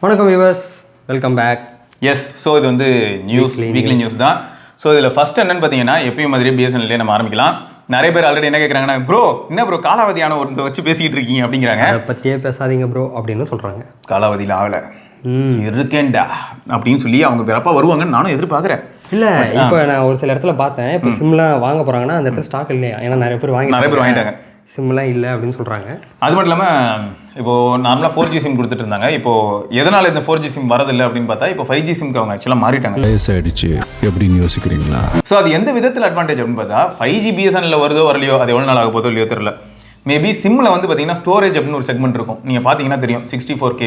வணக்கம் viewers, welcome back. Yes, so இது வந்து வீக்லி நியூஸ் தான். ஸோ இதில் ஃபர்ஸ்ட் என்னன்னு பார்த்தீங்கன்னா, எப்பயும் மாதிரி பிஎஸ்என்எல்லே நம்ம ஆரம்பிக்கலாம். நிறைய பேர் ஆல்ரெடி என்ன கேட்குறாங்கன்னா, ப்ரோ என்ன ப்ரோ காலாவதியான ஒருத்த வச்சு பேசிக்கிட்டு இருக்கீங்க அப்படிங்கிறாங்க. அதை பற்றியே பேசாதீங்க ப்ரோ அப்படின்னு சொல்கிறாங்க. காலாவதியில் ஆகலை இருக்கேன்டா அப்படின்னு சொல்லி அவங்க பிறப்பா வருவாங்கன்னு நானும் எதிர்பார்க்குறேன். இல்லை, இப்போ நான் ஒரு சில இடத்துல பார்த்தேன், இப்போ சிம்லாம் வாங்க போகிறாங்கன்னா அந்த இடத்துல ஸ்டாக் இல்லையா, ஏன்னா நிறைய பேர் வாங்கிட்டாங்க, சிம்லாம் இல்லை அப்படின்னு சொல்கிறாங்க. அது மட்டும் இல்லாமல் இப்போது நார்மலாக 4G சிம் கொடுத்துட்டு இருந்தாங்க. இப்போது எதனால் இந்த 4G சிம் வரதில்லை அப்படின்னு பார்த்தா, இப்போ 5G சிம்க்கு அவங்க ஆக்சுவலாக மாறிட்டாங்க. வயசாயிடுச்சு எப்படின்னு யோசிக்கிறீங்களா? ஸோ அது எந்த விதத்தில் அட்வான்டேஜ் அப்படின்னு பார்த்தா, 5G பிஎஸ்என்எல்ல வருதோ வரலையோ, அது எவ்வளோ நாள் ஆக போதோ இல்லையோ தெரியல. மேபி சிம்மில் வந்து பார்த்தீங்கன்னா ஸ்டோரேஜ் அப்படின்னு ஒரு செக்மெண்ட் இருக்கும். நீங்கள் பார்த்தீங்கன்னா தெரியும், 64K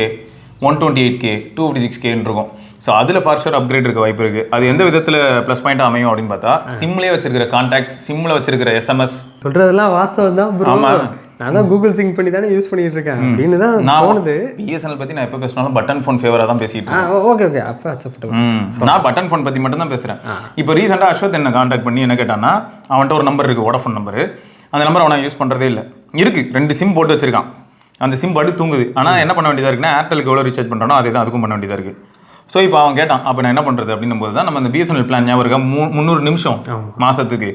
128K 256Kன்னு இருக்கும். ஸோ அதில் ஃபார் அப்கிரேட் இருக்க வாய்ப்பு இருக்குது. அது எந்த விதத்தில் ப்ளஸ் பாயிண்ட் அமையும் அப்படின்னு பார்த்தா, சிம்லேயே வச்சிருக்கிற கான்டாக்ட்ஸ், சிம்மில் வச்சிருக்கிற SMS சொல்கிறதெல்லாம் வாஸ்தவம் தான் ப்ரோ. நான் தான் கூகுள் சிங்க் பண்ணி தானே யூஸ் பண்ணிட்டு இருக்கேன் அப்படின்னு தான் தோணுது. பிஎஸ்என்எல் பற்றி நான் எப்போ பேசினாலும் பட்டன் ஃபோன் ஃபேவராக தான் பேசிட்டு இருக்கேன். ஓகே ஓகே, அப்போ அக்செப்டபிள். நான் பட்டன் ஃபோன் பற்றி மட்டும் தான் பேசுகிறேன். இப்போ ரீசெண்டாக அஸ்வத் என்ன கான்டாக்ட் பண்ணி என்ன கேட்டான்னா, அவன்கிட்ட ஒரு நம்பர் இருக்குது, வோடாஃபோன் நம்பரு. அந்த நம்பர் அவனை யூஸ் பண்ணுறதே இல்லை. இருக்குது 2 சிம் போட்டு வச்சிருக்கான். அந்த சிம் பாட்டு தூங்குது. ஆனால் என்ன பண்ண வேண்டியதாக இருக்குன்னா, ஏர்டெலுக்கு எவ்வளோ ரீசார்ஜ் பண்ணுறோம் அதே தான் அதுக்கும் பண்ண வேண்டியதாக இருக்குது. ஸோ இப்போ அவன் கேட்டான், அப்போ நான் என்ன பண்ணுறது அப்படின்னும் போது தான் நம்ம அந்த பிஎஸ்என்எல் பிளான் ஞாபகம் இருக்கா, 300 நிமிஷம் மாதத்துக்கு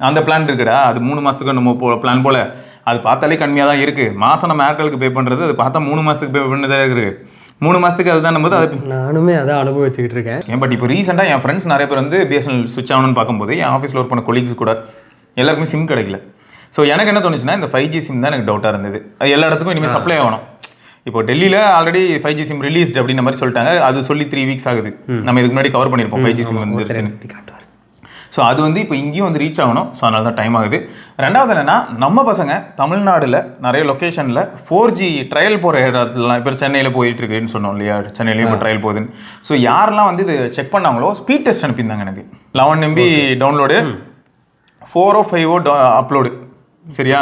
அந்த பிளான் இருக்குடா. அது 3 மாதத்துக்கு நம்ம பிளான் போல் அது பார்த்தாலே கம்மியாக தான் இருக்குது. மாதம் நம்ம ஏர்டெலுக்கு பே பண்ணுறது, அது பார்த்தா 3 மாதத்துக்கு பே பண்ணதாக இருக்குது. 3 மாதத்துக்கு அதுதான் போது அது நானுமே அதான் அனுபவிச்சுக்கிட்டு இருக்கேன். பட் இப்போ ரீசெண்டாக என் ஃப்ரெண்ட்ஸ் நிறைய பேர் வந்து பிஎஸ்என்எல் சுவிட்ச் ஆகணும்னு பார்க்கும்போது, என் ஆஃபீஸில் ஒர்க் பண்ண கொலீக்ஸ் கூட எல்லாருக்குமே சிம் கிடைக்கல. ஸோ எனக்கு என்ன தோணுச்சுன்னா, இந்த 5G சிம் தான் எனக்கு டவுட்டாக இருந்தது. எல்லா இடத்துக்கும் இனிமேல் சப்ளை ஆகணும். இப்போ டெல்லியில் ஆல்ரெடி 5G சிம் ரிலீஸ்ட் அப்படின்ற மாதிரி சொல்லிட்டாங்க. அது சொல்லி 3 வீக்ஸ் ஆகுது. நம்ம இதுக்கு முன்னாடி கவர் பண்ணியிருப்போம் 5G சிம் வந்து. ஸோ அது வந்து இப்போ இங்கேயும் வந்து ரீச் ஆகணும். ஸோ அதனால தான் டைம் ஆகுது. ரெண்டாவது என்னென்னா, நம்ம பசங்க தமிழ்நாட்டில் நிறைய லொக்கேஷனில் 4G ட்ரையல் போகிற இடத்துலலாம், இப்போ சென்னையில் போயிட்டு இருக்குன்னு சொன்னோம் இல்லையா, சென்னையிலேயும் இப்போ ட்ரையல் போகுதுன்னு. ஸோ யாரெல்லாம் வந்து இது செக் பண்ணாங்களோ ஸ்பீட் டெஸ்ட் அனுப்பியிருந்தாங்க. எனக்கு 11 MB டவுன்லோடு, 4 or 5 அப்லோடு. சரியா,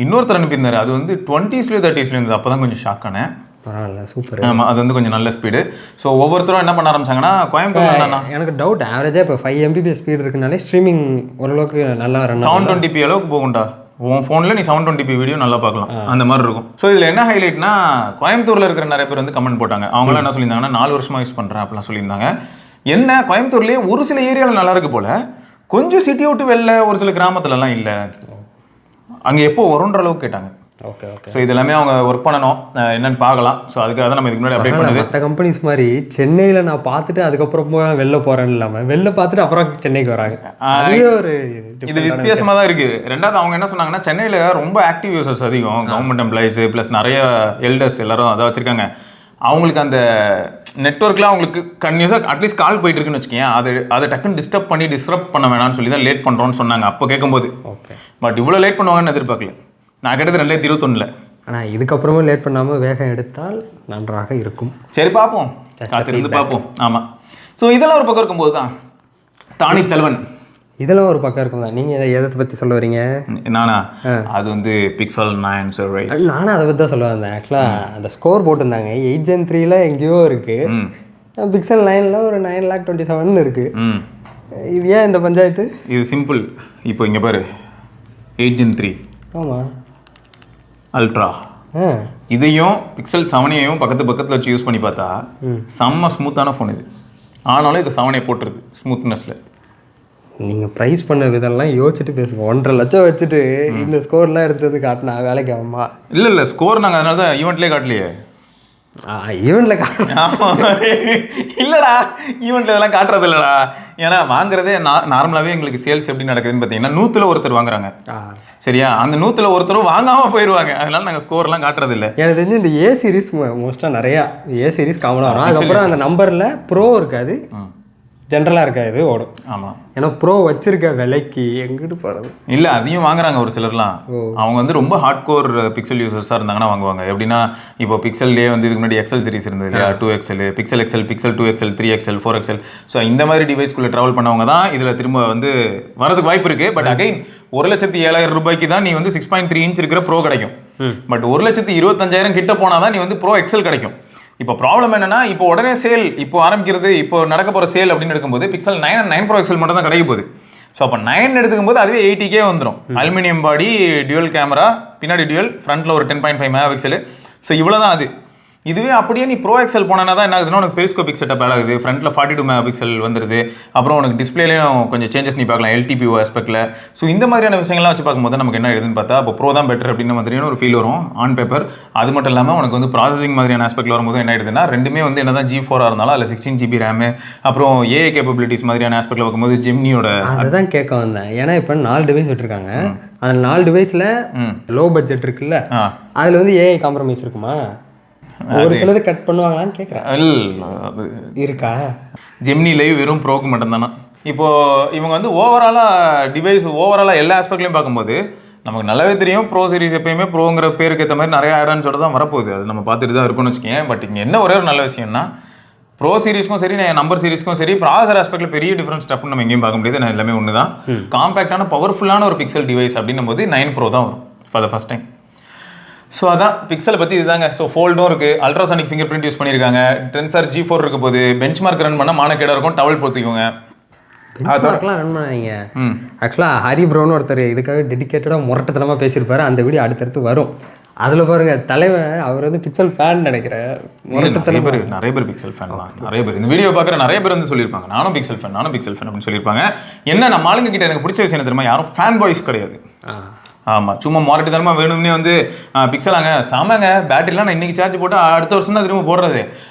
இன்னொருத்தர் அனுப்பியிருந்தாரு, அது வந்து 20s 30s இருந்தது. அப்போ தான் கொஞ்சம் ஷாக் ஆனேன். பரவாயில்ல, சூப்பர். ஆமாம், அது வந்து கொஞ்சம் நல்ல ஸ்பீடு. ஸோ ஒவ்வொருத்தரும் என்ன பண்ண ஆரம்பிச்சாங்கன்னா, கோயம்புத்தூர் எனக்கு டவுட், ஆவரேஜாக இப்போ 5 MBps ஸ்பீடு இருக்குனாலே ஸ்ட்ரீமிங் ஓரளவுக்கு நல்லா ரன் 720p அளவுக்கு போகும்டா. உன் ஃபோனில் நீ 720p வீடியோ நல்லா பார்க்கலாம், அந்த மாதிரி இருக்கும். ஸோ இதில் என்ன ஹைலைட்னா, கோயம்புத்தூரில் இருக்கிற நிறைய பேர் வந்து கமெண்ட் போட்டாங்க. அவங்களாம் என்ன சொல்லியிருந்தாங்கன்னா, 4 வருஷமாக யூஸ் பண்ணுறேன் அப்படிலாம் சொல்லியிருந்தாங்க. என்ன கோயம்புத்தூர்லேயே ஒரு சில ஏரியாவில் நல்லா இருக்கு போல், கொஞ்சம் சிட்டி விட்டு வெளில ஒரு சில கிராமத்துலலாம் இல்லை. அங்கே எப்போ வரும்ன்ற அளவுக்கு கேட்டாங்க. Okay okay. ஸோ இது எல்லாமே அவங்க ஒர்க் பண்ணணும், என்னென்னு பார்க்கலாம். ஸோ அதுக்காக தான் நம்ம இதுக்கு முன்னாடி அப்டேட் பண்ணுது. மற்ற கம்பெனிஸ் மாதிரி சென்னையில் நான் பார்த்துட்டு அதுக்கப்புறமா வெளில போகிறேன்னு இல்லாமல் வெளில பார்த்துட்டு அப்புறம் சென்னைக்கு வராங்க. ஒரு இது வித்தியாசமாக தான் இருக்குது. ரெண்டாவது அவங்க என்ன சொன்னாங்கன்னா, சென்னையில் ரொம்ப ஆக்டிவ் யூசர்ஸ் அதிகம், கவர்மெண்ட் எம்ப்ளாயிஸு ப்ளஸ் நிறைய எல்டர்ஸ் எல்லாரும் அதை வச்சுருக்காங்க. அவங்களுக்கு அந்த நெட்ஒர்க்லாம் அவங்களுக்கு கன்யூஸாக அட்லீஸ்ட் கால் போயிட்டு இருக்குன்னு வச்சுக்கேன், அதை டக்குன்னு டிஸ்டர்ப் பண்ண வேணாம்னு சொல்லி தான் லேட் பண்ணுறோன்னு சொன்னாங்க அப்போ கேட்கும்போது. ஓகே, பட் இவ்வளோ லேட் பண்ணுவாங்கன்னு எதிர்பார்க்கல. நான் கேட்டது 2021. ஆனால் இதுக்கப்புறமும் லேட் பண்ணாமல் வேகம் எடுத்தால் நன்றாக இருக்கும். சரி, பார்ப்போம், காத்திருந்து பார்ப்போம். ஆமாம். ஸோ இதெல்லாம் ஒரு பக்கம் இருக்கும்போது தான் டானி தலைவன், இதெல்லாம் ஒரு பக்கம் இருக்கும் தான். நீங்கள் எதை பற்றி சொல்ல வரீங்க? நானா, அது வந்து பிக்சல் 9 சர்வைஸ். நானும் அதை பற்றி தான் சொல்ல வந்தேன். ஆக்சுவலாக அந்த ஸ்கோர் போட்டிருந்தாங்க 8 Gen 3 எங்கேயோ இருக்குது, பிக்சல் 9 ஒரு 9,27,000 இருக்குது. இது ஏன் இந்த பஞ்சாயத்து? இது சிம்பிள். இப்போ இங்கே பாரு, 8 Gen 3 ஆமாம் அல்ட்ரா, இதையும் பிக்சல் 7ஐயும் பக்கத்தில் வச்சு யூஸ் பண்ணி பார்த்தா செம்ம ஸ்மூத்தான ஃபோன் இது. ஆனாலும் இது 7 போட்டுருது ஸ்மூத்னஸில். நீங்கள் ப்ரைஸ் பண்ண விதம்லாம் யோசிச்சுட்டு பேசுவோம். 1.5 லட்சம் வச்சுட்டு இந்த ஸ்கோர்லாம் எடுத்து வந்து காட்டினா வேலைக்கு ஆகுமா? இல்லை ஸ்கோர் நாங்கள் அதனால தான் ஈவெண்ட்லேயே காட்டலையே. ஈவெண்ட்டில் இல்லைடா, ஈவெண்ட்டில் இதெல்லாம் காட்டுறது இல்லைடா. ஏன்னா வாங்குறதே நார்மலாகவே எங்களுக்கு சேல்ஸ் எப்படி நடக்குதுன்னு பார்த்தீங்கன்னா, 100ல் ஒருத்தர் வாங்குறாங்க. சரியா, அந்த 100ல் ஒருத்தரும் வாங்காமல் போயிடுவாங்க. அதனால நாங்கள் ஸ்கோர்லாம் காட்டுறது இல்லை. எனக்கு தெரிஞ்சு இந்த ஏ சீரிஸ் மோஸ்ட்டாக நிறையா ஏ சீரிஸ் காமனாக வரும். அதுக்கப்புறம் அந்த நம்பரில் ப்ரோ இருக்காது, ஜென்ரலாக இருக்காது, ஓடும். ஆமாம், ஏன்னா ப்ரோ வச்சிருக்க விலைக்கு எங்கிட்டு போகிறது இல்லை. அதையும் வாங்குறாங்க ஒரு சிலர்லாம். அவங்க வந்து ரொம்ப ஹார்ட் கோர் பிக்சல் யூசர்ஸாக இருந்தாங்கன்னா வாங்குவாங்க. எப்படின்னா, இப்போ பிக்சல்லே வந்து இதுக்கு முன்னாடி எக்ஸல் சீரிஸ் இருந்தது இல்லையா, 2XL, pixel XL, pixel 2XL, 3XL, 4XL. So இந்த மாதிரி டிவைஸ்க்குள்ளே ட்ராவல் பண்ணவங்க தான் இதில் திரும்ப வந்து வரதுக்கு வாய்ப்பு இருக்குது. பட் அகைன் 1,07,000 ரூபாய்க்கு தான் நீ வந்து 6.3 இன்ச் இருக்கிற ப்ரோ கிடைக்கும். பட் 1,25,000 கிட்ட போனால் தான் நீ வந்து ப்ரோ XL கிடைக்கும். இப்போ ப்ராப்ளம் என்னன்னா, இப்போ உடனே சேல் இப்போ ஆரம்பிக்கிறது, இப்போ நடக்க போகிற சேல் அப்படின்னு எடுக்கும்போது பிக்சல் 9 and 9 Pro XL மட்டும் தான் கிடைக்க போகுது. ஸோ அப்போ 9 எடுத்துக்கும் போது அதுவே 80K வந்துடும். அலுமினியம் பாடி, டியூவல் கேமரா, பின்னாடி டியூவல், ஃப்ரண்ட்டில் ஒரு 10.5 MP. ஸோ இவ்வளோ தான் அது. இதுவே அப்படியே நீ ப்ரோ எக்ஸல் போனா தான் என்ன ஆகுதுன்னா உனக்கு பெரிஸ்கோபிக் செட்டப் ஆகுது, ஃப்ரண்ட்ல 42 மெகா பிக்சல் வந்துருது, அப்புறம் உனக்கு டிஸ்பிளேலையும் கொஞ்சம் சேஞ்சஸ் நீ பார்க்கலாம் LTPO ஆஸ்பெக்ட்ல. ஸோ இந்த மாதிரியான விஷயங்கள்லாம் வச்சு பார்க்கும்போது நமக்கு என்ன ஆயிடுதுன்னு பார்த்தா அப்போ ப்ரோ தான் பெட்டர் அப்படின்ற மாதிரியான ஒரு ஃபீல் வரும் ஆன் பேப்பர். அது மட்டும் இல்லாமல் உனக்கு வந்து ப்ராசஸிங் மாதிரியான ஆஸ்பெக்ட்ல வரும்போது என்ன ஆயிடுதுன்னா ரெண்டுமே வந்து என்ன தான் G4 இருந்தாலும் அதில் 16GB ரேமு, அப்புறம் ஏஐ கேப்பபிலிட்டிஸ் மாதிரியான ஆஸ்பெக்ட்ல பார்க்கும்போது ஜெமினியோட. அதுதான் கேட்க வந்தேன். ஏன்னா இப்போ 4 டிவைஸ் விட்டுருக்காங்க, அந்த 4 டிவைஸில் லோ பட்ஜெட் இருக்குல்ல, அதில் வந்து ஏஐ காம்ப்ரமைஸ் இருக்குமா? ஒரு சிலது கட் பண்ணுவாங்களான்னு கேட்குறேன். இருக்கா? ஜெமினி லைவ் வெறும் ப்ரோக்கு மட்டும்தானா? இப்போது இவங்க வந்து ஓவராலாக எல்லா ஆஸ்பெக்ட்லையும் பார்க்கும்போது நமக்கு நல்லாவே தெரியும் ப்ரோ சீரிஸ் எப்பயுமே ப்ரோங்கிற பேருக்கு ஏற்ற மாதிரி நிறைய ஆடான்னு சொல்லிட்டு தான் வரப்போகுது. அது நம்ம பார்த்துட்டு தான் இருக்குன்னு வச்சுக்கேன். பட் இங்கே என்ன ஒரே ஒரு நல்ல விஷயம்னா ப்ரோ சீரிஸ்க்கும் சரி நம்பர் சீரிஸ்க்கும் சரி ப்ராசர் ஆஸ்பெக்டில் பெரிய டிஃப்ரென்ஸ் ஸ்டெப்னு நம்ம எங்கேயும் பார்க்க முடியாது. எல்லாமே ஒன்று தான். காம்பேக்டான பவர்ஃபுல்லான ஒரு பிக்சல் டிவைஸ் அப்படின்னும் போது 9 Pro தான் வரும் for the first time. So அதான் பிக்சலை பற்றி இதுதாங்க. ஸோ ஃபோல்டும் இருக்குது, அல்ட்ராசானிக் ஃபிங்கர் பிரிண்ட் யூஸ் பண்ணியிருக்காங்க, டென்சர் G4 இருக்க போது பெஞ்ச் மார்க் ரன் பண்ணால் மானக்கேடாக இருக்கும், டவல் போத்துக்கோங்க. அதெல்லாம் ரன் பண்ணாங்க. ஆக்சுவலாக ஹரி ப்ரோன்னு ஒருத்தர் இதுக்காக டெடிக்கேட்டடாக முரட்டத்தனமாக பேசியிருப்பாரு. அந்த வீடியோ அடுத்தடுத்து வரும். அதில் பாருங்க தலைவன் அவர் வந்து பிக்சல் ஃபேன் நினைக்கிறேன். நிறைய பேர் பிக்சல் ஃபேன் தான். நிறைய பேர் இந்த வீடியோ பார்க்குற நிறைய பேர் வந்து சொல்லியிருப்பாங்க நானும் பிக்சல் ஃபேன் அப்படின்னு சொல்லியிருப்பாங்க. என்ன நம்ம ஆளுங்க கிட்ட எனக்கு பிடிச்ச விஷயம் தெரியுமா, யாரும் ஃபேன் பாய்ஸ் கிடையாது. ஆமாம், சும்மா மாரட்டி தரமாக வேணும்னே வந்து பிக்சலாங்க சாமாங்க பேட்டரிலாம் நான் இன்றைக்கி சார்ஜ் போட்டு அடுத்த வருஷம் தான் திரும்ப போடுறது.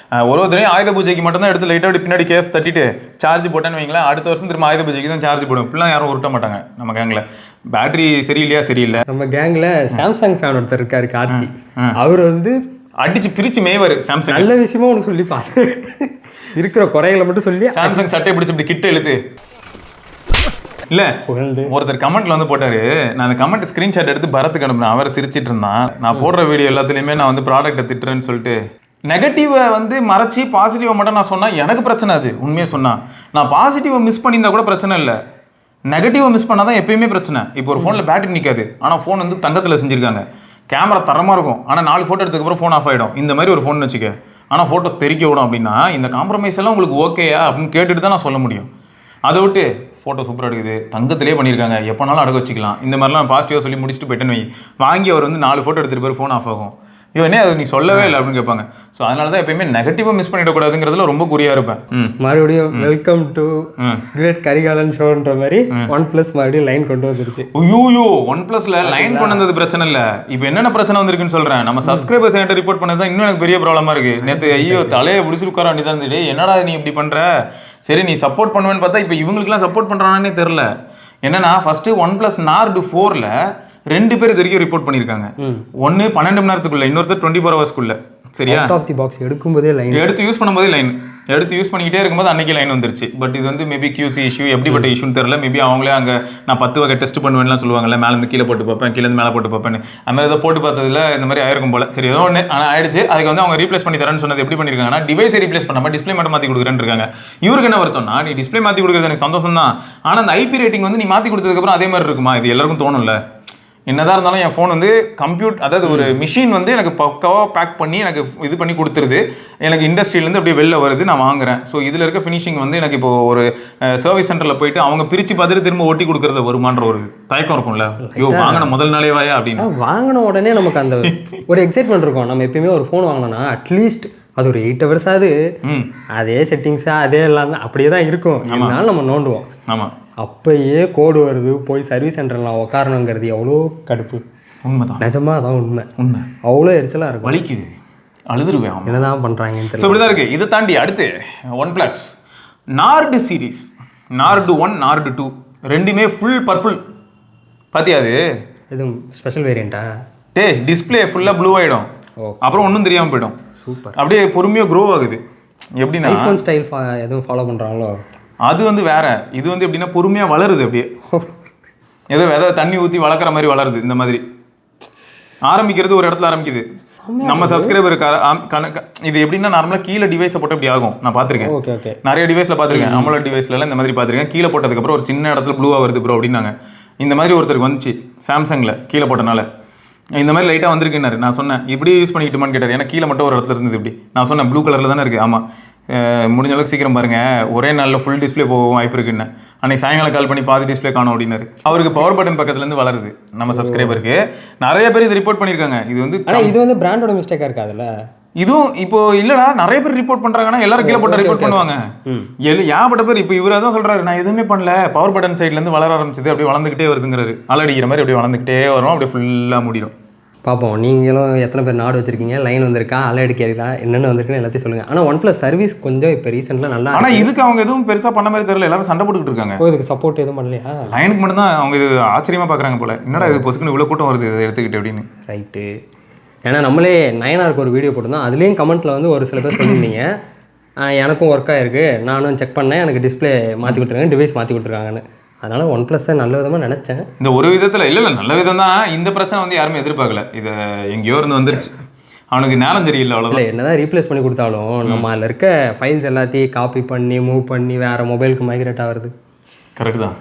ஒரு தடவை ஆயுத பூஜைக்கு மட்டும் தான் எடுத்து லைட்டாக பின்னாடி கேஸ் தட்டிட்டு சார்ஜ் போட்டேன்னு வைங்களேன், அடுத்த வருஷம் திரும்ப ஆயுத பூஜைக்கு தான் சார்ஜ் போடும். இப்படிலாம் யாரும் உருட்ட மாட்டாங்க நம்ம கேங்கில். பேட்டரி சரியில்லை. நம்ம கேங்கில் சாம்சங் ஃபேன் ஒருத்தர் இருக்காரு, கார்த்தி. அவர் வந்து அடிச்சு பிரிச்சு மேய்வார். சாம்சங் நல்ல விஷயமா ஒன்று சொல்லி பார்த்து இருக்கிற குறைகளை மட்டும் சொல்லி சாம்சங் சட்டை பிடிச்சி இப்படி கிட்ட எழுத்து இல்லை. ஒருத்தர் கமெண்ட்ல வந்து போட்டாரு, நான் அந்த கமெண்ட் ஸ்கிரீன்ஷாட் எடுத்து பரத்துக்கு அனுப்புனேன். அவர் சிரிச்சிட்டு இருந்தான். நான் போடுற வீடியோ எல்லாத்துலேயுமே நான் வந்து ப்ராடக்ட்டை திட்டுறேன்னு சொல்லிட்டு நெகட்டிவை வந்து மறைச்சி பாசிட்டிவை மட்டும் நான் சொன்னால் எனக்கு பிரச்சனை. அது உண்மையாக சொன்னால் நான் பாசிட்டிவை மிஸ் பண்ணியிருந்தா கூட பிரச்சனை இல்லை, நெகட்டிவை மிஸ் பண்ணால் தான் எப்பயுமே பிரச்சனை. இப்போ ஒரு ஃபோனில் பேட்டரி நிற்காது, ஆனால் ஃபோன் வந்து தங்கத்தில் செஞ்சுருக்காங்க, கேமரா தரமாக இருக்கும், ஆனால் 4 ஃபோட்டோ எடுத்ததுக்கப்புறம் ஃபோன் ஆஃப் ஆகிடும். இந்த மாதிரி ஒரு ஃபோன் வச்சுக்க, ஆனால் ஃபோட்டோ தெரிக்க விடும். அப்படின்னா இந்த காம்ப்ரமைஸ் எல்லாம் உங்களுக்கு ஓகேயா அப்படின்னு கேட்டுட்டு தான் நான் சொல்ல முடியும். அதை விட்டு ஃபோட்டோ சூப்பராக எடுக்குது, தங்கத்திலே பண்ணியிருக்காங்க, எப்போனாலும் அடக்க வச்சுக்கலாம், இந்த மாதிரிலாம் பாசிட்டிவாக சொல்லி முடிச்சுட்டு போயிட்டேன்னு வாங்கி அவர் வந்து 4 ஃபோட்டோ எடுத்துகிட்டு போய் ஃபோன் ஆஃப் ஆகும். இவனே அது நீ சொல்லவே இல்லை அப்படின்னு கேட்பாங்க. ஸோ அதனால தான் எப்பயுமே நெகட்டிவாக மிஸ் பண்ணிடக்கூடாதுங்கிறதுல ரொம்ப குறியாக இருப்பேன். மறுபடியும் வெல்கம் டு கிரேட் கரிகாலன் ஷோன்ற மாதிரி OnePlus மறுபடியும் லைன் கொண்டு வந்துருச்சு. ஐயோ OnePlusல லைன் கொண்டு வந்தது பிரச்சனை இல்லை, இப்போ என்னென்ன பிரச்சனை வந்திருக்குன்னு சொல்கிறேன். நம்ம சப்ஸ்கிரைபர்ஸ் என்கிட்ட ரிப்போர்ட் பண்ணது தான் இன்னும் எனக்கு பெரிய ப்ராப்ளமாக இருக்குது. நேற்று ஐயோ தலையை பிடிச்சி உட்கார வேண்டியதான் இருந்துட்டு, என்னடா நீ இப்படி பண்ணுற, சரி நீ சப்போர்ட் பண்ணுவேன்னு பார்த்தா இப்போ இவங்களுக்குலாம் சப்போர்ட் பண்ணுறானே தெரில. என்னன்னா ஃபஸ்ட்டு OnePlus Nord 4ல் 2 பேர் இது வரைக்கும் ரிப்போர்ட் பண்ணியிருக்காங்க. ஒன்று 12 மணி நேரத்துக்குள்ள, இன்னொருத்தர் 24 ஹவர்ஸ்க்குள்ள. சரியா, ஆஃப் தி பாக்ஸ் எடுக்கும்போதே லைன், எடுத்து யூஸ் பண்ணும்போதே லைன், எடுத்து யூஸ் பண்ணிக்கிட்டே இருக்கும்போது அன்னைக்கு லைன் வந்துருச்சு. பட் இது வந்து மேபி QC இஷ்யூ, எப்படிப்பட்ட இஷ்யூன்னு தெரியல. மேபி அவங்களே அங்கே நான் 10 வகை டெஸ்ட் பண்ணுவேன்லாம் சொல்லுவாங்கல்ல, மேலேருந்து கீழே போட்டு பார்ப்பேன், கீழேருந்து மேலே போட்டு பார்ப்பேன், அந்த மாதிரி ஏதோ போட்டு பார்த்ததுல இந்த மாதிரி ஆயிருக்கும் போல. சரி ஏதோ ஒன்று ஆனால் ஆயிடுச்சு. அதுக்கு வந்து அவங்க ரீப்ளேஸ் பண்ணி தரேன்னு சொன்னது எப்படி பண்ணியிருக்காங்கன்னா, டிவைஸை ரீப்ளேஸ் பண்ணாமல் டிஸ்பிளே மட்டும் மாற்றி கொடுக்குறேன்னு இருக்காங்க. இவருக்கு என்ன வருத்தம்னா, நீ டிஸ்பிளே மாற்றி கொடுக்குறது எனக்கு சந்தோஷம் தான், ஆனால் அந்த IP ரேட்டிங் வந்து நீ மாற்றி கொடுத்ததுக்கப்புறம் அதே மாதிரி இருக்குமா? இது எல்லாருக்கும் தோணும்ல. என்னதான் இருந்தாலும் என் ஃபோன் வந்து அதாவது ஒரு மிஷின் வந்து எனக்கு பக்காவாக பேக் பண்ணி எனக்கு இது பண்ணி கொடுத்துருது, எனக்கு இண்டஸ்ட்ரியிலேருந்து அப்படியே வெளில வருது, நான் வாங்குறேன். ஸோ இதில் இருக்க ஃபினிஷிங் வந்து எனக்கு இப்போ ஒரு சர்வீஸ் சென்டரில் போயிட்டு அவங்க பிரித்து பார்த்துட்டு திரும்ப ஒட்டி கொடுக்குறத வருமான்ற ஒரு தயக்கம் இருக்கும்ல. ஐயோ வாங்கின முதல் நாளே வாயா அப்படின்னு வாங்கின உடனே நமக்கு அந்த ஒரு எக்ஸைட்மெண்ட் இருக்கும். நம்ம எப்பயுமே ஒரு ஃபோன் வாங்கினோன்னா அட்லீஸ்ட் அது ஒரு 8 hours அதே செட்டிங்ஸாக அதே எல்லாம் அப்படியே தான் இருக்கும். அதனால நம்ம நோண்டுவோம். ஆமாம், அப்பயே கோடு வருது, போய் சர்வீஸ் சென்டர்லாம் உட்காரணுங்கிறது எவ்வளோ கடுப்பு. உண்மைதான், நிஜமாக அதான் உண்மை. அவ்வளோ எரிச்சலாக இருக்கும், வலிக்குது, அழுதுருவேன். என்னதான் பண்ணுறாங்கன்னு தெரியல. இப்படி தான் இருக்குது. இதை தாண்டி அடுத்து OnePlus Nord series, Nord 1 Nord 2 ரெண்டுமே ஃபுல் பர்பிள். பார்த்தியா? அது எதுவும் ஸ்பெஷல் வேரியண்ட்டா? டிஸ்பிளே ஃபுல்லாக ப்ளூ ஆகிடும், அப்புறம் ஒன்றும் தெரியாமல் போயிடும். சூப்பர். அப்படியே பொறுமையாக க்ரோ ஆகுது. எப்படின்னா ஐஃபோன் ஸ்டைல் எதுவும் ஃபாலோ பண்ணுறாங்களோ அது வந்து வேற. இது வந்து எப்படின்னா பொறுமையாக வளருது, அப்படியே ஏதோ தண்ணி ஊற்றி வளர்க்குற மாதிரி வளருது. இந்த மாதிரி ஆரம்பிக்கிறது ஒரு இடத்துல ஆரம்பிக்குது. நம்ம சப்ஸ்கிரைபருக்கு இது எப்படின்னா நார்மலாக கீழே டிவைஸை போட்டு அப்படி ஆகும். நான் பார்த்துருக்கேன், ஓகே நிறைய டிவைஸில் பார்த்துருக்கேன். AMOLED டிவைஸ்லாம் இந்த மாதிரி பார்த்துருக்கேன். கீழே போட்டதுக்கப்புறம் ஒரு சின்ன இடத்துல ப்ளூவாக வருது ப்ரோ அப்படின்னாங்க. இந்த மாதிரி ஒருத்தருக்கு வந்துச்சு சாம்சங்கில், கீழே போட்டனால இந்த மாதிரி லைட்டாக வந்திருக்குன்னாரு. நான் சொன்னேன் இப்படி யூஸ் பண்ணிக்கிட்டுமான்னு கேட்டார். ஏன்னா கீழே மட்டும் ஒரு இடத்துல இருந்தது இப்படி. நான் சொன்னேன் ப்ளூ கலரில் தானே இருக்குது. ஆமாம், முடிஞ்ச அளவுக்கு சீக்கிரம் பாருங்கள், ஒரே நாளில் ஃபுல் டிஸ்பிளே போகும் வாய்ப்பு இருக்குன்னு. அன்றைக்கி சாயங்காலம் கால் பண்ணி பாதி டிஸ்பிளே காணும் அப்படின்னாரு. அவருக்கு பவர் பட்டன் பக்கத்துலேருந்து வளருது. நம்ம சப்ஸ்கிரைபருக்கு நிறைய பேர் இது ரிப்போர்ட் பண்ணியிருக்காங்க. இது வந்து ஆனால் இது வந்து பிராண்டோட மிஸ்டேக்காக இருக்காதுல்ல? இதுவும் இப்போ இல்லடா நிறைய பேர் ரிப்போர்ட் பண்றாங்கன்னா எல்லாரும் கீழே போட்டு ரிப்போர்ட் பண்ணுவாங்க. ஏகப்பட்ட பேர் இப்போ இவரே தான் சொல்றாரு, நான் எதுவுமே பண்ணல, பவர் பட்டன் சைட்ல இருந்து வளர ஆரம்பிச்சது, அப்படியே வளர்ந்துகிட்டே வருதுங்கிறாரு. அலடிக்கிற மாதிரி அப்படியே வளர்ந்துகிட்டே வரும், அப்படியே ஃபுல்லா முடியும். பார்ப்போம், நீங்களும் எத்தனை பேர் நாடு வச்சிருக்கீங்க, லைன் வந்திருக்கா, அலையடி கேட்குதா, என்னென்ன வந்திருக்குன்னு எல்லாத்தையும் சொல்லுங்கள். ஆனால் OnePlus சர்வீஸ் கொஞ்சம் இப்போ ரீசெண்டாக நல்லா. ஆனால் இதுக்கு அவங்க எதுவும் பெருசாக பண்ண மாதிரி தெரியல, எல்லாரும் சண்டை போட்டுக்கிட்டு இருக்காங்க. இதுக்கு சப்போர்ட் எதுவும் பண்ணலையா? லைனுக்கு மட்டும் தான் அவங்க இது ஆச்சரியமாக பார்க்குறாங்க போல, என்னடா இது பொசுக்குன்னு இவ்வளோ கூட்டம் வருது இதை எடுத்துக்கிட்டு அப்படின்னு. ரைட்டு. ஏன்னா நம்மளே நயனாருக்கு ஒரு வீடியோ போட்டிருந்தோம், அதுலேயும் கமெண்ட்டில் வந்து ஒரு சில பேர் சொல்லியிருந்தீங்க, எனக்கும் ஒர்க் ஆகிருக்கு, நானும் செக் பண்ணேன், எனக்கு டிஸ்பிளே மாற்றி கொடுத்துருக்காங்க, டிவைஸ் மாற்றி கொடுத்துருக்காங்கன்னு. அதனால் OnePlus நல்ல விதமாக நினச்சேன். இந்த ஒரு விதத்தில் இல்லை நல்ல விதம் தான். இந்த பிரச்சனை வந்து யாருமே எதிர்பார்க்கல, இதை எங்கேயோ இருந்து வந்துருச்சு, அவனுக்கு நேரம் தெரியல அவ்வளோ. இல்லை என்னதான் ரீப்ளேஸ் பண்ணி கொடுத்தாலும் நம்ம அதில் இருக்க ஃபைல்ஸ் எல்லாத்தையும் காப்பி பண்ணி மூவ் பண்ணி வேறு மொபைலுக்கு மைக்ரேட் ஆகுறது. கரெக்டு தான்.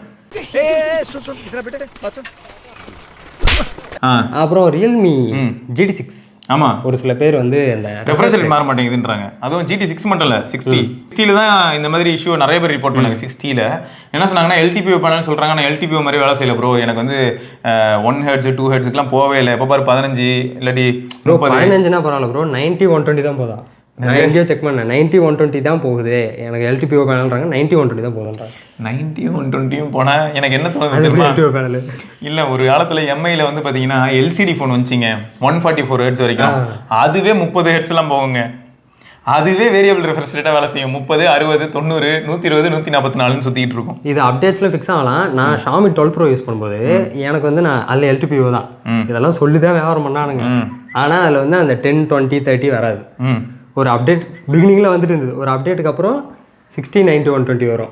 அப்புறம் ரியல்மி GT6. ஆமாம், ஒரு சில பேர் வந்து அந்த ரெஃப்ரெஷ் ரேட் மாற மாட்டேங்குதுன்றாங்க. அதுவும் GT6 மட்டும் இல்லை, 60 தான் இந்த மாதிரி இஷ்யூ நிறைய பேர் ரிப்போர்ட் பண்ணாங்க. 60 என்ன சொன்னாங்கன்னா LTPO பண்ணலன்னு சொல்கிறாங்க, ஆனால் LTPO மாதிரி வேலை செய்யல ப்ரோ, எனக்கு வந்து 1 Hz 2 Hzக்குலாம் போவே இல்லை, எப்போ பாரு 15 இல்லாட்டி 15னா பரவாயில்ல ப்ரோ, 90 120 தான் போதா. நான் எங்கேயோ செக் பண்ணேன், 90 120 தான் போகுது, எனக்கு LTPO பேனல்றாங்க, 90 120 தான் போகுதுன்றாங்க. 90 120 போனால் எனக்கு என்ன தோணுது தெரியுமா? இல்லை ஒரு காலத்தில் எம்ஐயில் வந்து பார்த்தீங்கன்னா LCD ஃபோன் வந்துச்சிங்க, 144 Hz வரைக்கும், அதுவே 30 Hzலாம் போகுங்க. அதுவே வேரியபிள் ரெஃப்ரெஷ் ரேட்டாக வேலை செய்யும், 30 60 90 120 144ன்னு சுற்றிட்டு இருக்கும். இது அப்டேட்ஸில் ஃபிக்ஸ் ஆகலாம். நான் Xiaomi 12 Pro யூஸ் பண்ணும்போது எனக்கு வந்து நான் அதில் LTPO தான், இதெல்லாம் சொல்லி தான் வியாபாரம் பண்ணானுங்க. ஆனால் அதில் வந்து அந்த 10 20 30 வராது. ஒரு அப்டேட் பிகினிங்கில் வந்துட்டு இருந்தது, ஒரு அப்டேட்டுக்கு அப்புறம் 60 90 120 வரும்,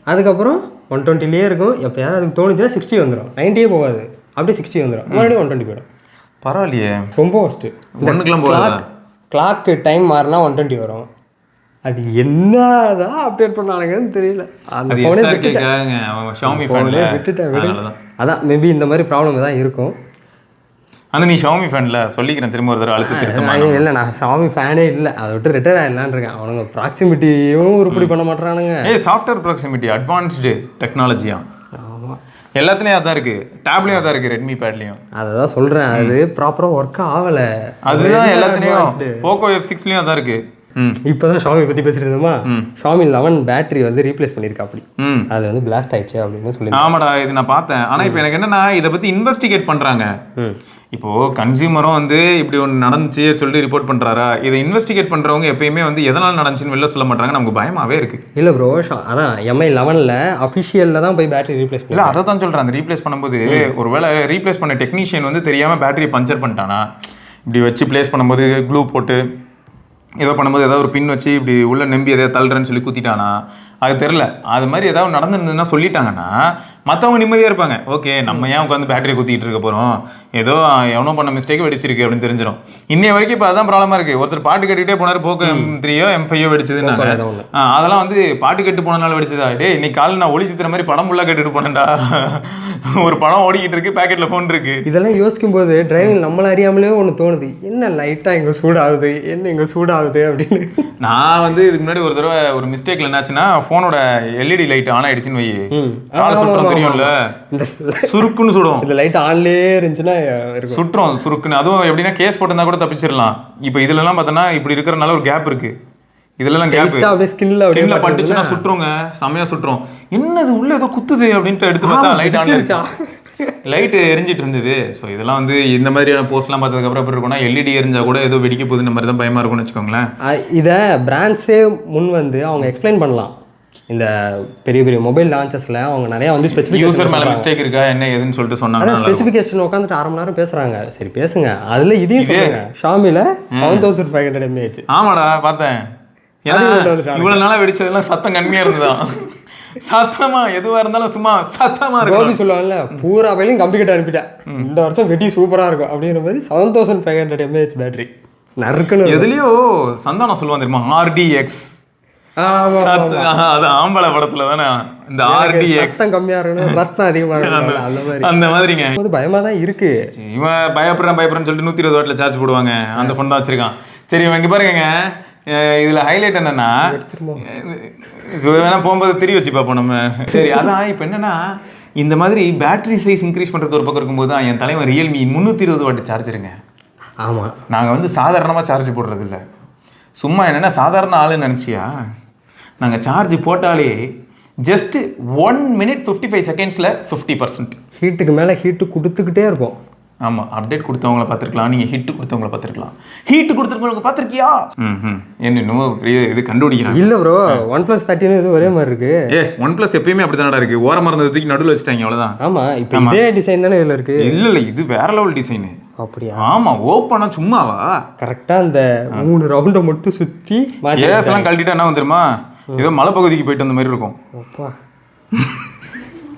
அதுக்கப்புறம் 120லேயே இருக்கும். எப்போயாவது அதுக்கு தோணுச்சுன்னா 60 வந்துடும், 90 போகாது, அப்படியே 60 வந்துடும், மறுபடியும் 120 போயிடும். பரவாயில்லையே, ரொம்ப ஃபஸ்ட்டு. கிளாக்கு டைம் மாறினா 120 வரும். அது என்னதான் அப்டேட் பண்ணானுங்கன்னு தெரியல. அந்த ஃபோனே விட்டுட்டேன். அதான் மேபி இந்த மாதிரி ப்ராப்ளம் தான் இருக்கும். ஆனால் நீ Xiaomi ஃபேனில் சொல்லிக்கிறேன், திரும்ப ஒரு தடவை அழுத்த திருத்தமா. இல்லை நான் Xiaomi ஃபேனே இல்லை, அதை விட்டு ரிட்டையர் ஆகிடலான்னு இருக்கேன். அவனுங்க ப்ராக்சிமிட்டியும் உருப்படி பண்ண மாட்டானுங்க. சாஃப்ட்வேர் ப்ராக்சிமிட்டி அட்வான்ஸ்டு டெக்னாலஜியா எல்லாத்துலேயும் அதான் இருக்குது, டேப்லேயும் அதான் இருக்குது, ரெட்மி பேட்லேயும். அதை தான் சொல்கிறேன், அது ப்ராப்பராக ஒர்க் ஆகலை. அதுதான் எல்லாத்துலேயும், போக்கோ F6லேயும் அதான் இருக்குது. இப்போதான் Xiaomi பற்றி பேசிட்டு இருந்தோமா, Xiaomi 11 பேட்டரி வந்து ரீப்ளேஸ் பண்ணியிருக்கா, அப்படி அது வந்து பிளாஸ்ட் ஆயிடுச்சு அப்படின்னு சொல்லி. ஆமாடா, இது நான் பார்த்தேன். ஆனால் இப்போ எனக்கு என்னன்னா, இதை பற்றி இன்வெஸ்டிகேட் பண்ணுறாங்க. இப்போது கன்சியூமரும் வந்து இப்படி ஒன்று நடந்துச்சு சொல்லிட்டு ரிப்போர்ட் பண்ணுறாரா, இதை இன்வெஸ்டிகேட் பண்ணுறவங்க எப்பயுமே வந்து எதனால் நடந்துச்சுன்னு வெளில சொல்ல மாட்டாங்க, நமக்கு பயமாகவே இருக்குது. இல்லை ப்ரோ, அதான் MI 11ல் அஃபிஷியலில் தான் போய் பேட்டரி ரீப்ளேஸ் பண்ணல. இல்லை அதை தான் சொல்கிறேன், அந்த ரீப்ளேஸ் பண்ணும்போது ஒருவேளை ரீப்ளேஸ் பண்ண டெக்னீஷியன் வந்து தெரியாமல் பேட்டரி பஞ்சர் பண்ணிட்டானா, இப்படி வச்சு ப்ளேஸ் பண்ணும்போது க்ளூ போட்டு ஏதோ பண்ணும்போது ஏதாவது ஒரு பின் வச்சு இப்படி உள்ள நம்பி எதாவது தள்ளுறேன்னு சொல்லி குத்திட்டானா, அது தெரில. அது மாதிரி ஏதாவது நடந்துருந்ததுன்னா சொல்லிட்டாங்கன்னா மற்றவங்க நிம்மதியாக இருப்பாங்க. ஓகே, நம்ம ஏன் உட்காந்து பேட்டரி குத்திட்டு இருக்க போகிறோம், ஏதோ எவனோ பண்ண மிஸ்டேக் வெடிச்சிருக்கு அப்படின்னு தெரிஞ்சிடும். இன்னைய வரைக்கும் இப்போ அதான் ப்ராப்ளமாக இருக்குது. ஒருத்தர் பாட்டு கேட்டுக்கிட்டே போனார், போக்கோ M3யோ M5யோ வெடிச்சதுன்னாங்க. அதெல்லாம் வந்து பாட்டு கேட்டு போனனால வெடிச்சதா? டே இன்னைக்கு காலையில் நான் ஒளி சித்திர மாதிரி படம் ஃபுல்லாக கேட்டுட்டு போனேன்டா, ஒரு படம் ஓடிக்கிட்டு இருக்கு, பேக்கெட்டில் ஃபோன் இருக்கு. இதெல்லாம் யோசிக்கும் போது டிரைவிங் நம்மள அறியாமலே ஒன்று தோணுது, என்ன லைட்டாக இங்கே சூடாகுது, என்ன இங்கே சூடாகுது அப்படின்னு. நான் வந்து இதுக்கு முன்னாடி ஒரு தடவை ஒரு மிஸ்டேக்ல என்னாச்சுன்னா, ஃபோனோட LED லைட் ஆன் ஆயிடுச்சுன்னு வை, காலை சுற்றம் தெரியும்ல, சுருக்குன்னு சுடும். இந்த லைட் ஆன்லேயே இருந்துச்சுன்னா சுற்றும் சுருக்குன்னு. அதுவும் எப்படின்னா கேஸ் போட்டிருந்தா கூட தப்பிச்சிடலாம். இப்போ இதுலலாம் பார்த்தோன்னா இப்படி இருக்கிறனால ஒரு கேப் இருக்கு, இதுலலாம் கேப் ஸ்கின்ல பட்டுச்சுன்னா சுற்றுங்க, செம்மையா சுற்றும். என்னது உள்ள ஏதோ குத்துது அப்படின்ட்டு எடுத்து பார்த்தா லைட் ஆன், லைட்டு எரிஞ்சிட்டு இருந்தது. ஸோ இதெல்லாம் வந்து இந்த மாதிரியான போஸ்ட்லாம் பார்த்ததுக்கப்புறம் எப்படி இருக்கும்னா, LED எரிஞ்சா கூட ஏதோ வெடிக்க போகுது, இந்த மாதிரி தான் பயமாக இருக்கும்னு வச்சுக்கோங்களேன். இதை பிராண்ட்ஸே முன் வந்து அவங்க எக்ஸ்பிளைன் பண்ணலாம். இந்த பெரிய பெரிய மொபைல் லான்ச்சஸில் அவங்க நிறையா வந்து யூசர் மேலே மிஸ்டேக் இருக்கா என்ன ஏதுன்னு சொல்லிட்டு சொன்னாங்க. ஸ்பெசிஃபிகேஷன் உட்காந்துட்டு அரை மணி நேரம் பேசுகிறாங்க. சரி பேசுங்க, அதில் இதையும் சொல்லுங்க. Xiaomiல 7500 mAh. ஆமாடா பார்த்தேன். இவ்வளோ நாளாக வெடிச்சதெல்லாம் சத்தம் கம்மியாக இருந்ததான். சத்தமா எதுவாக இருந்தாலும் சும்மா சத்தமா இருக்கும் சொல்லுவாங்கல்ல, பூரா பையிலையும் கம்ப்யூட்டர் அனுப்பிட்டேன், இந்த வருஷம் வெட்டி சூப்பராக இருக்கும் அப்படிங்கிற மாதிரி 7500 mAh பேட்டரி நறுக்குன்னு. எதுலேயோ சந்தானம் சொல்லுவான் தெரியுமா, RDX. அது ஆம்பளை படத்துல தானே இந்த RDX கம்மியா இருக்கணும், ரத்தம் அதிகமா இருக்கணும், அந்த மாதிரிங்க. பயமா தான் இருக்கு. இவன் பயப்படுறேன்னு சொல்லிட்டு 120 வாட்ல சார்ஜ் போடுவாங்க, அந்த ஃபோன் தான் வச்சிருக்கான். சரி இங்க பாருங்க, இதுல ஹைலைட் என்னன்னா, வேணா போகும்போது திரி வச்சு பார்ப்போம் நம்ம. சரி அதான் இப்போ என்னன்னா, இந்த மாதிரி பேட்டரி சைஸ் இன்க்ரீஸ் பண்றது ஒரு பக்கம் இருக்கும்போது தான் என் தலைவன் ரியல்மி 320 வாட் சார்ஜருங்க. ஆமாம், நாங்கள் வந்து சாதாரணமாக சார்ஜ் போடுறது இல்லை. சும்மா என்னென்னா சாதாரண ஆளுன்னு நினச்சியா, நாங்கள் சார்ஜ் போட்டாலே ஜஸ்ட்டு 1 minute 55 seconds 50%. ஹீட்டுக்கு மேலே ஹீட்டு கொடுத்துக்கிட்டே இருக்கும். ஆமாம், அப்டேட் கொடுத்தவங்கள பார்த்துருக்கலாம், நீங்கள் ஹிட்டு கொடுத்தவங்கள பார்த்துருக்கலாம். ஹீட்டு கொடுத்துருக்கவங்க பார்த்துருக்கியா? என்ன இன்னும் பெரிய இது கண்டுபிடிக்கிறாங்க. இல்லை ப்ரோ, OnePlus 13 இது ஒரே மாதிரி இருக்கு. OnePlus எப்பயுமே அப்படி தானடா இருக்கு, ஓரமாக இருந்தது தூக்கி நடுவில் வச்சுட்டாங்க, அவ்வளோதான். ஆமாம், இப்போ இதே டிசைன் தானே இதில் இருக்கு. இல்லை இது வேற லெவல் டிசைனு. அப்படியா? ஆமாம், ஓப்பனா சும்மாவா கரெக்டாக அந்த 3 ரவுண்டை மட்டும் சுற்றி கேஸ்லாம் கழட்டிட்டா என்ன வந்துருமா, ஏதோ மலைப்பகுதிக்கு போயிட்டு வந்த மாதிரி இருக்கும். அப்பா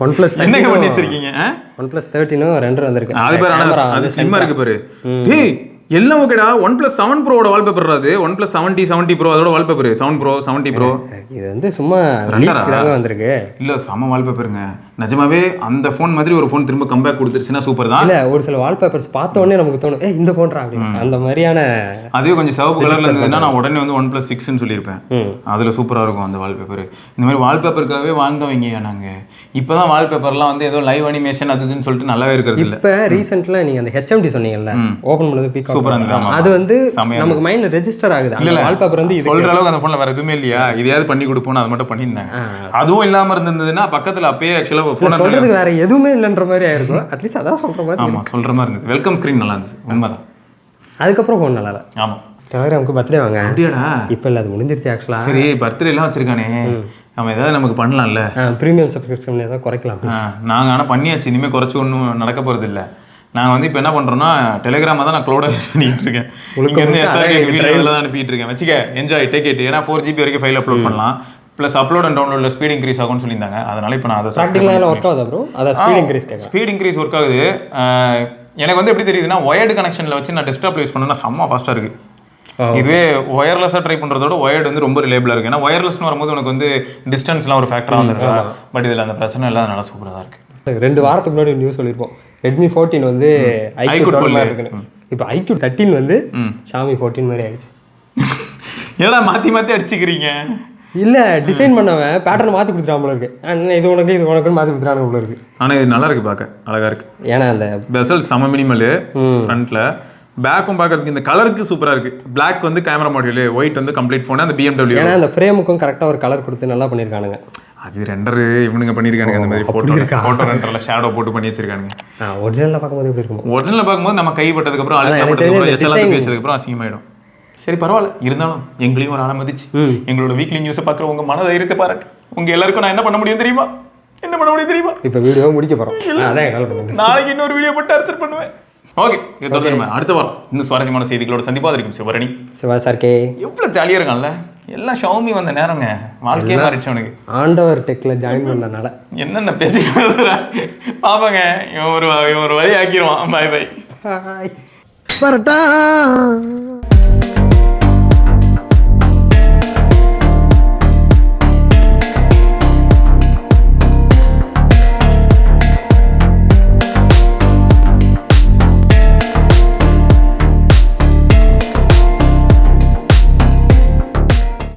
OnePlus என்னங்க பண்ணி வச்சிருக்கீங்க? OnePlus 13 2 வந்திருக்கு. அது பாரு, அது ஸ்லிம்மா இருக்கு பாரு. டேய் எல்லாம் ஓகேடா. OnePlus 7 Proவோட வால்பேப்பர் அது. OnePlus 70 Pro அதோட வால்பேப்பர் 7 Pro 70 Pro. இது வந்து சும்மா லீக்ஸ்ல வந்திருக்கு. இல்ல சம வால்பேப்பருங்க. நிஜமாவே அந்த ஃபோன் மாதிரி ஒரு ஃபோன் திரும்ப கம்பேக் கொடுத்துருச்சுன்னா சூப்பர் தான். இல்ல ஒரு சில வால்பேப்பர்ஸ் பார்த்த உடனே நமக்கு தோணும், இந்த போன்றா அப்படி அந்த மாதிரியான. அதே கொஞ்சம் சிவப்பு கலர்ல இருந்ததுன்னா நான் உடனே வந்து OnePlus 6ன்னு சொல்லியிருப்பேன். அதுல சூப்பரா இருக்கும் அந்த வால்பேப்பர். இந்த மாதிரி வால்பேப்பருக்காகவே வாங்குவீங்க நாங்க. இப்பதான் வால்பேப்பர்லாம் வந்து ஏதோ லைவ் அனிமேஷன் அதுன்னு சொல்லிட்டு நல்லாவே இருக்கிறது இல்ல. இப்ப ரீசென்ட்ல நீங்க அந்த HMD சொன்னீங்கல்ல, ஓபன் பண்ணது பீக் சூப்பரா இருந்துச்சு. அது வந்து நமக்கு மைண்ட்ல ரெஜிஸ்டர் ஆகுது. அந்த வால்பேப்பர் வந்து சொல்ற அளவுக்கு அந்த போன்ல வேற எதுவுமே இல்லையா, இதையாவது பண்ணி கொடுப்போம் அது மட்டும் பண்ணியிருந்தாங்க. அதுவும் இல்லாம இருந்ததுன்னா பக்கத்துல அப்பயே ஆக்சுவலா போன் சொல்றதுக்கு வேற எதுவுமே இல்லைன்ற மாதிரி ஆயிருக்கும். அட்லீஸ்ட் அதான் சொல்ற மாதிரி. ஆமா, சொல்ற மாதிரி இருந்தது. வெல்கம் ஸ்கிரீன் நல்லா இருந்துச்சு, உண்மைதான். அதுக்கப்புறம் ஃபோன் நல்லா இல்லை. ஆமா, டெலிகிராமுக்கு பர்த்டே வாங்க. அப்படியாடா? இப்போ இல்லை, அது முடிஞ்சிருச்சு ஆக்சுவலா. சரி, பர்த்டே எல்லாம் வச்சிருக்கானே, நம்ம ஏதாவது நமக்கு பண்ணலாம்ல. ப்ரீமியம் சப்ஸ்கிரிப்ஷன் ஏதாவது குறைக்கலாம். நாங்கள் ஆனால் பண்ணியாச்சு, இனிமேல் குறைச்சி ஒன்றும் நடக்க போகிறது இல்லை. நாங்கள் வந்து இப்போ என்ன பண்ணுறோன்னா டெலிகிராமை தான் நான் க்ளோட யூஸ் பண்ணிட்டு இருக்கேன். இங்கேருந்து எஸ்ஆர்கே வீடியோவில் தான் அனுப்பிட்டு இருக்கேன். வச்சுக்க, என்ஜாய், டேக் இட். ஏன்னா 4 GB வரைக்கும் ஃபைல் அப்லோட் பண்ணலாம். ப்ளஸ் அப்லோட் அண்ட் டவுன்லோட்ல ஸ்பீட் இன்க்ரீஸ் ஆகும்னு சொல்லியிருந்தாங்க. அதனால இப்போ நான் அதை ப்ராக்டிகலாக ஒர்க் ஆகுதா ப்ரோ? அதான் ஸ்பீட் இன்க்ரீஸ் கேட்குறேன். ஸ்பீட் இன்க்ரீஸ் ஒர்க் ஆகுது. எனக்கு வந்து எப்படி தெரியுதுன்னா, ஒயர்டு கனெக்ஷனில் வச்சு நான் டெஸ்க்டாப்பில் யூஸ் பண்ணேன்னா செம்ம ஃபாஸ்ட்டாக இருக்குது. இதுவே ஒயர்லெஸ்ஸாக ட்ரை பண்ணுறதோட ஒயர்டு வந்து ரொம்ப ரிலேபிளாக இருக்குது. ஏன்னா ஒயர்லெஸ்னு வரும்போது உனக்கு வந்து டிஸ்டன்ஸ்லாம் ஒரு ஃபேக்டராக வந்துருக்கா. பட் இதில் அந்த பிரச்சனை இல்லாத நல்லா சூப்பராக தான் இருக்குது. 2 வாரத்துக்கு முன்னாடி நியூஸ் சொல்லியிருப்போம், Redmi 14 வந்து iQOO 12 மாதிரி இருக்குன்னு. இப்போ iQOO 13 வந்து Xiaomi 14 மாதிரி ஆயிடுச்சு. ஏன்னா மாற்றி அடிச்சுக்கிறீங்க. இல்லை, டிசைன் பண்ணவன் பேட்டர்ன் மாற்றி கொடுத்துட்டான் போல இருக்கு. இது உனக்கு இது உனக்குன்னு மாற்றி கொடுத்துட்டானு போல இருக்கு. ஆனால் இது நல்லா இருக்கு, பார்க்க அழகாக இருக்கு. ஏன்னா அந்த பெசல் செம மினிமலு ஃப்ரண்ட்டில், பேக்கும் பார்க்கறதுக்கு இந்த கலருக்கு சூப்பராக இருக்குது. பிளாக் வந்து கேமரா மாடியூலு, ஒயிட் வந்து கம்ப்ளீட் ஃபோன். அந்த BMW ஏன்னா அந்த ஃப்ரேமுக்கும் கரெக்டாக ஒரு கலர் கொடுத்து நல்லா பண்ணியிருக்கானுங்க. அது ரெண்டரு இவனுங்க பண்ணியிருக்கானுங்க. அந்த மாதிரி ஃபோட்டோ ரெண்டரில் ஷேடோ போட்டு பண்ணி வச்சிருக்கானுங்க. ஒரிஜினலில் பார்க்கும்போது எப்படி இருக்கும்? ஒரிஜினலில் பார்க்கும்போது நம்ம கைப்பட்டதுக்கப்புறம் அழுத்தப்பட்டதுக்கப்புறம் எச்சலாம் தூக்கி வச்சதுக்கப்புறம் அசிங்கமாயிடும். சரி பரவாயில்ல, இருந்தாலும் எங்களையும் ஒரு ஆளை மதிச்சு எங்களோட வீக்லி நியூஸை பார்க்குற உங்கள் மன தைரியத்தை பாராட்டு. உங்கள் எல்லாருக்கும் நான் என்ன பண்ண முடியும் தெரியுமா? இப்போ வீடியோ முடிக்க போகிறோம். நாளைக்கு இன்னொரு வீடியோ போட்டு அர்ச்சர் பண்ணுவேன். ஓகே, தொடர்ந்து அடுத்த வாரம் இன்னும் சுவாரஸ்யமான செய்திகளோட சந்திப்பாக இருக்கும். சிவரணி சிவா எவ்வளோ ஜாலியாக இருக்கான்ல. எல்லாம் ஷவுமி வந்த நேரங்க, வாழ்க்கையே மாறிடுச்சு அவனுக்கு. ஆண்டவர் டெக்ல ஜாயின் பண்ணனால என்னென்ன பேசி பாப்பாங்க. இவன் ஒரு வழி ஆக்கிடுவான். பாய் பாய்.